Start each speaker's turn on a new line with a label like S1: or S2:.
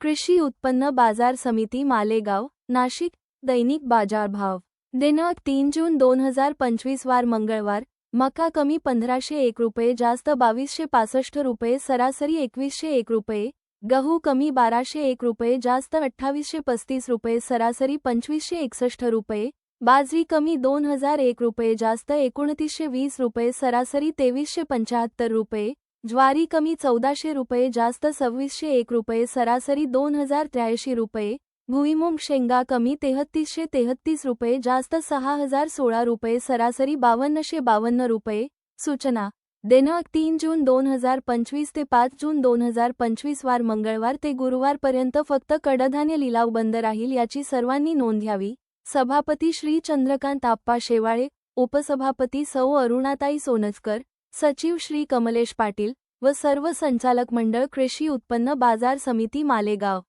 S1: कृषी उत्पन्न बाजार समिती मालेगाव, नाशिक. दैनिक बाजारभाव दिनांक 3 जून 2025 वार मंगळवार. मका कमी 1501 रुपये, जास्त 2265 रुपये, सरासरी 2101 रुपये. गहू कमी 1201 रुपये, जास्त 2835 रुपये, सरासरी 2561 रुपये. बाजरी कमी 2001 रुपये, जास्त 2920 रुपये, सरासरी 2375 रुपये. ज्वारी कमी 1400 रुपये, जास्त 2601 रुपये, सरासरी 2083 रुपये. भुईमूग शेंगा कमी 3333 रुपये, जास्त 6016 रुपये, सरासरी 5252 रुपये. सूचना दिनांक 3 जून 2025 ते 5 जून 2025 वार मंगळवार ते गुरुवारपर्यंत फक्त कडधान्य लिलाव बंद राहील, याची सर्वांनी नोंद घ्यावी. सभापती श्री चंद्रकांत आप्पा शेवाळे, उपसभापती सौ अरुणाताई सोनचकर, सचिव श्री कमलेश पाटील व सर्व संचालक मंडळ कृषी उत्पन्न बाजार समिती मालेगाव.